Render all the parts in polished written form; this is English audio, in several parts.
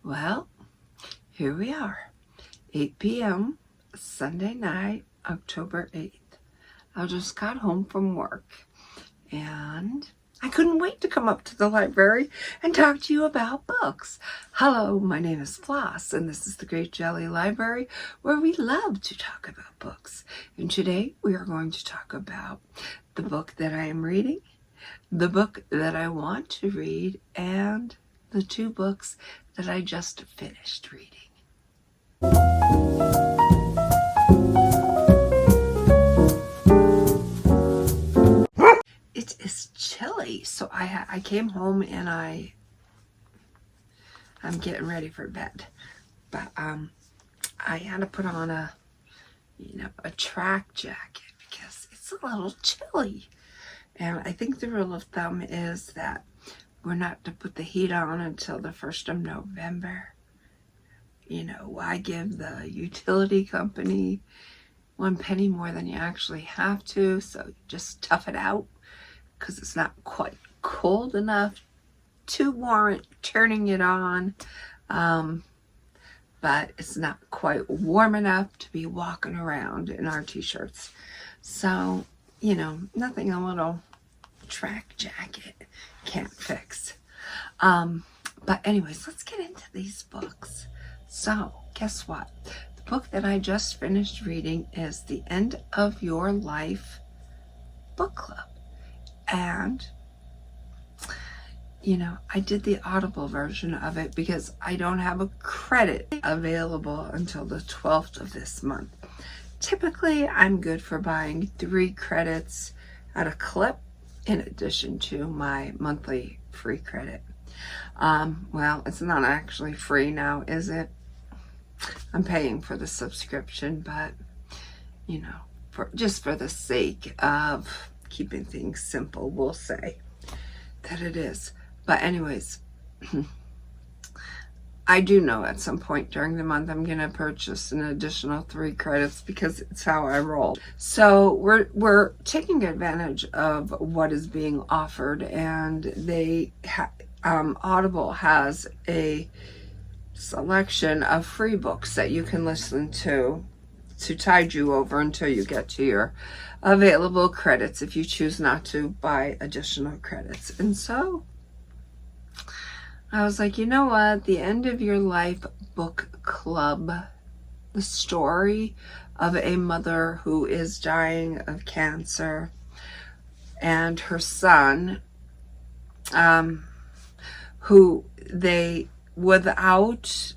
Well, here we are, 8 p.m. Sunday night, October 8th. I just got home from work and I couldn't wait to come up to the library and talk to you about books. Hello, my name is Floss, and this is the Great Jelly Library, where we love to talk about books. And today we are going to talk about the book that I am reading, the book that I want to read, and the two books that I just finished reading. It is chilly, so I came home and I'm getting ready for bed, but I had to put on a track jacket because it's a little chilly. And I think the rule of thumb is that we're not to put the heat on until the 1st of November. Why give the utility company 1 penny more than you actually have to? So just tough it out, because it's not quite cold enough to warrant turning it on, but it's not quite warm enough to be walking around in our t-shirts. So, nothing a little track jacket can't fix. But anyways, let's get into these books. So, guess what? The book that I just finished reading is The End of Your Life Book Club. And, I did the Audible version of it because I don't have a credit available until the 12th of this month. Typically, I'm good for buying 3 credits at a clip in addition to my monthly free credit. Well, it's not actually free now, is it? I'm paying for the subscription, but, just for the sake of keeping things simple, we'll say that it is. But anyways, I do know at some point during the month I'm going to purchase an additional 3 credits because it's how I roll. So we're taking advantage of what is being offered, and they Audible has a selection of free books that you can listen to tide you over until you get to your available credits if you choose not to buy additional credits. And so I was like, you know what? The End of Your Life Book Club, the story of a mother who is dying of cancer and her son, who they, without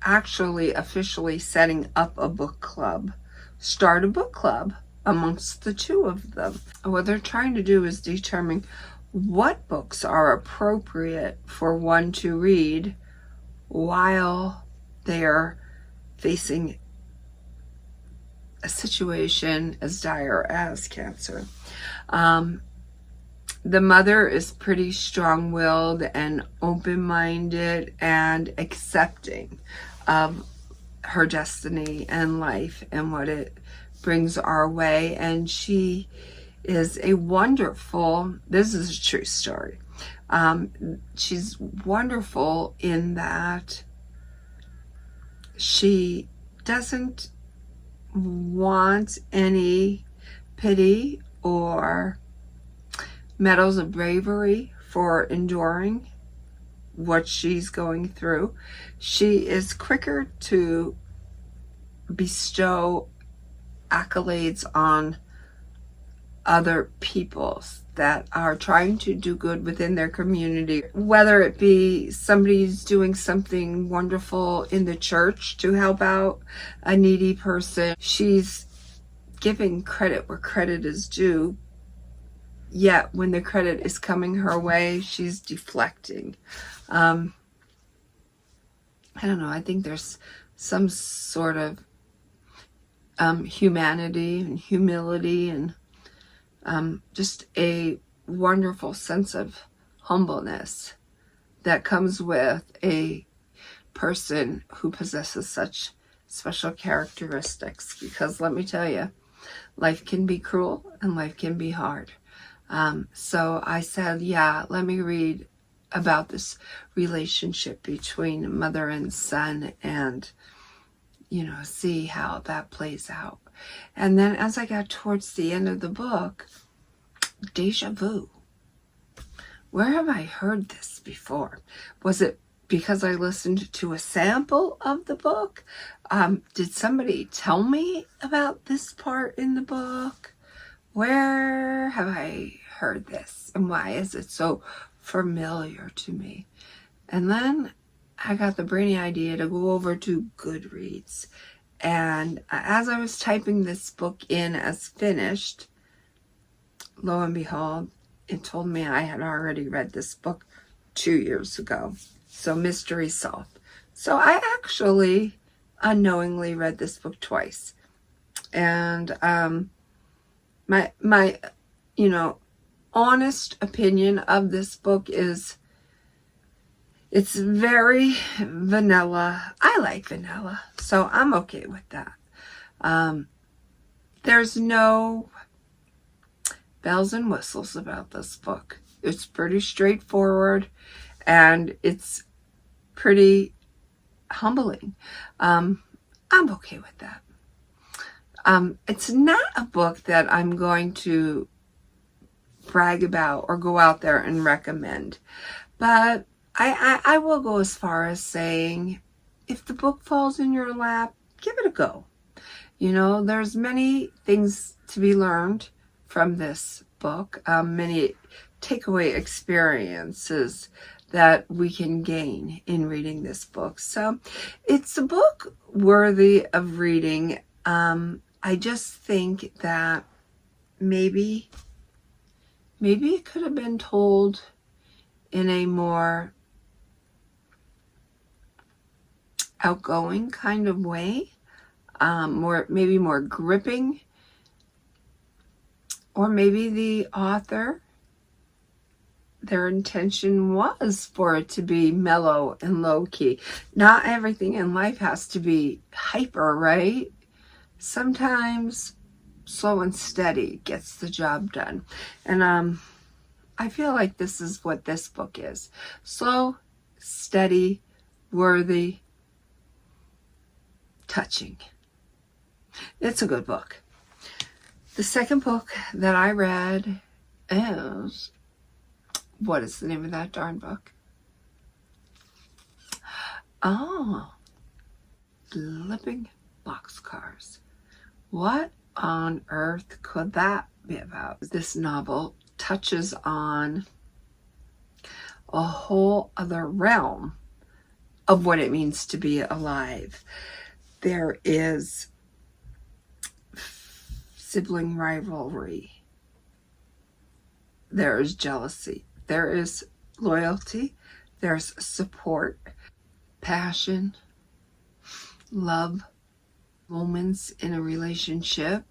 actually officially setting up a book club, start a book club amongst the two of them. What they're trying to do is determine what books are appropriate for one to read while they're facing a situation as dire as cancer. The mother is pretty strong-willed and open-minded and accepting of her destiny and life and what it brings our way. And she is a wonderful, this is a true story. She's wonderful in that she doesn't want any pity or medals of bravery for enduring what she's going through. She is quicker to bestow accolades on other people that are trying to do good within their community, whether it be somebody's doing something wonderful in the church to help out a needy person. She's giving credit where credit is due, yet when the credit is coming her way, she's deflecting. I don't know, I think there's some sort of humanity and humility and just a wonderful sense of humbleness that comes with a person who possesses such special characteristics. Because let me tell you, life can be cruel and life can be hard. So I said, yeah, let me read about this relationship between mother and son, and see how that plays out. And then as I got towards the end of the book, deja vu. Where have I heard this before? Was it because I listened to a sample of the book? Did somebody tell me about this part in the book? Where have I heard this? And why is it so familiar to me? And then I got the brainy idea to go over to Goodreads. And as I was typing this book in as finished, lo and behold, it told me I had already read this book 2 years ago. So mystery solved. So I actually unknowingly read this book twice. And my honest opinion of this book is it's very vanilla. I like vanilla, so I'm okay with that. There's no bells and whistles about this book. It's pretty straightforward, and it's pretty humbling. I'm okay with that. It's not a book that I'm going to brag about or go out there and recommend, but I will go as far as saying, if the book falls in your lap, give it a go. There's many things to be learned from this book, many takeaway experiences that we can gain in reading this book. So it's a book worthy of reading. I just think that maybe it could have been told in a more outgoing kind of way, maybe more gripping, or maybe the author, their intention was for it to be mellow and low-key. Not everything in life has to be hyper, right? Sometimes slow and steady gets the job done. And I feel like this is what this book is. Slow, steady, worthy, touching. It's a good book. The second book that I read is, what is the name of that darn book? Oh, Flipping Boxcars. What on earth could that be about? This novel touches on a whole other realm of what it means to be alive. There is sibling rivalry. There is jealousy. There is loyalty. There's support, passion, love, moments in a relationship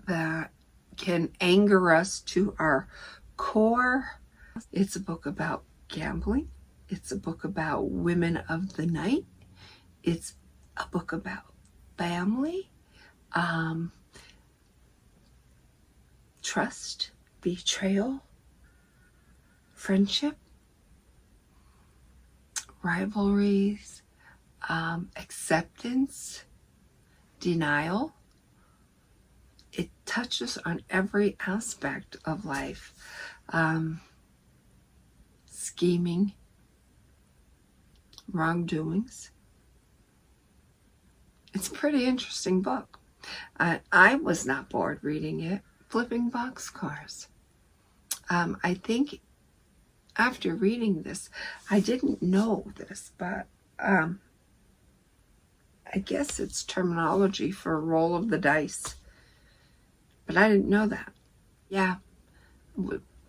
that can anger us to our core. It's a book about gambling. It's a book about women of the night. It's a book about family, trust, betrayal, friendship, rivalries, acceptance, denial. It touches on every aspect of life. Scheming, wrongdoings. It's a pretty interesting book. I was not bored reading it. Flipping Boxcars. I think after reading this, I didn't know this, but I guess it's terminology for roll of the dice. But I didn't know that. Yeah.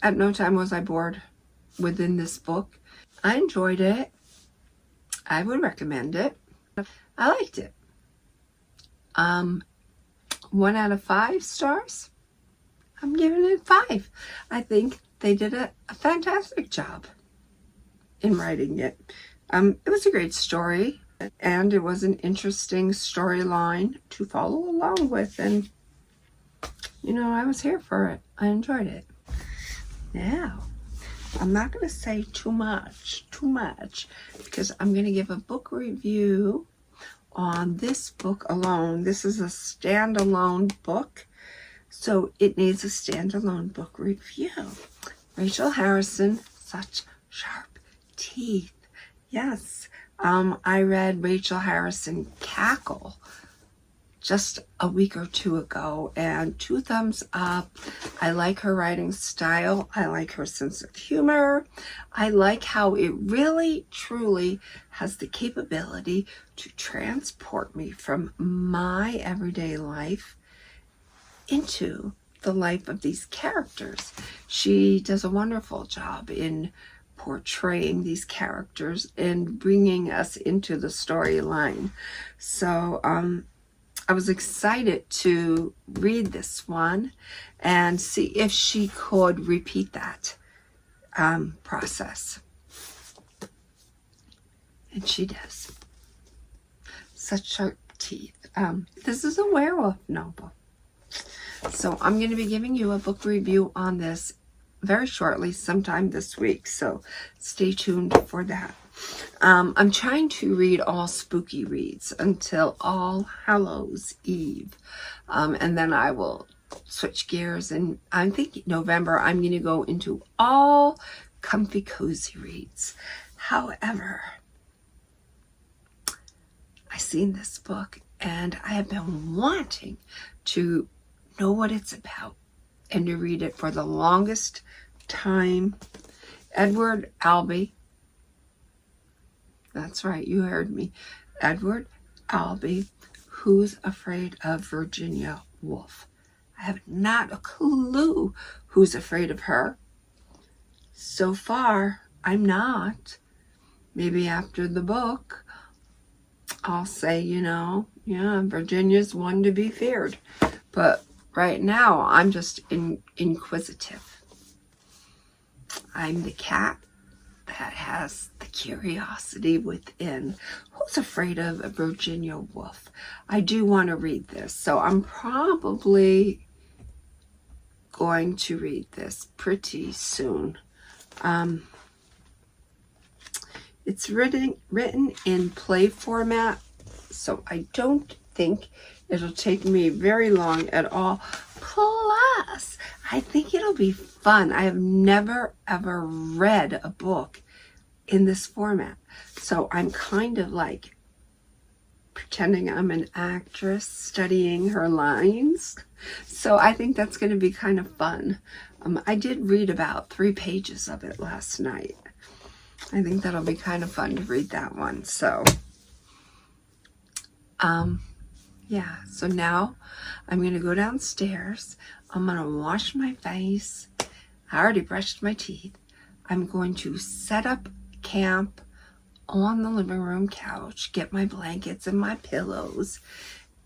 At no time was I bored within this book. I enjoyed it. I would recommend it. I liked it. 1 out of 5 stars. I'm giving it 5. I think they did a fantastic job in writing it. It was a great story, and it was an interesting storyline to follow along with, and I was here for it. I enjoyed it. Now, I'm not going to say too much, because I'm going to give a book review on this book alone. This is a standalone book, so it needs a standalone book review. Rachel Harrison, such sharp teeth. Yes, I read Rachel Harrison Cackle just a week or two ago, and 2 thumbs up. I like her writing style. I like her sense of humor. I like how it really, truly has the capability to transport me from my everyday life into the life of these characters. She does a wonderful job in portraying these characters and bringing us into the storyline. So, I was excited to read this one and see if she could repeat that process. And she does. Such sharp teeth. This is a werewolf novel. So I'm going to be giving you a book review on this very shortly, sometime this week. So stay tuned for that. I'm trying to read all spooky reads until All Hallows Eve. And then I will switch gears, and I think November I'm going to go into all comfy cozy reads. However, I've seen this book and I have been wanting to know what it's about and to read it for the longest time. Edward Albee. That's right, you heard me. Edward Albee, Who's Afraid of Virginia Woolf? I have not a clue who's afraid of her. So far, I'm not. Maybe after the book, I'll say, yeah, Virginia's one to be feared. But right now, I'm just inquisitive. I'm the cat that has the curiosity within. Who's afraid of Virginia Woolf? I do want to read this, so I'm probably going to read this pretty soon. It's written in play format, so I don't think it'll take me very long at all. Plus, I think it'll be fun. I have never, ever read a book in this format. So I'm kind of like pretending I'm an actress studying her lines. So I think that's going to be kind of fun. I did read about 3 pages of it last night. I think that'll be kind of fun to read that one. So, yeah. So now I'm going to go downstairs. I'm going to wash my face. I already brushed my teeth. I'm going to set up camp on the living room couch, get my blankets and my pillows,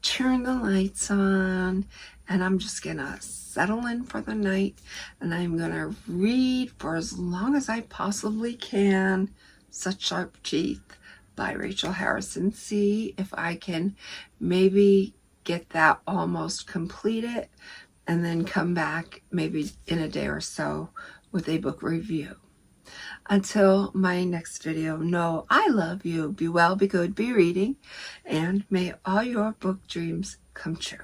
turn the lights on, and I'm just going to settle in for the night, and I'm going to read for as long as I possibly can Such Sharp Teeth by Rachel Harrison. See if I can maybe get that almost completed and then come back maybe in a day or so with a book review. Until my next video, know I love you. Be well, be good, be reading, and may all your book dreams come true.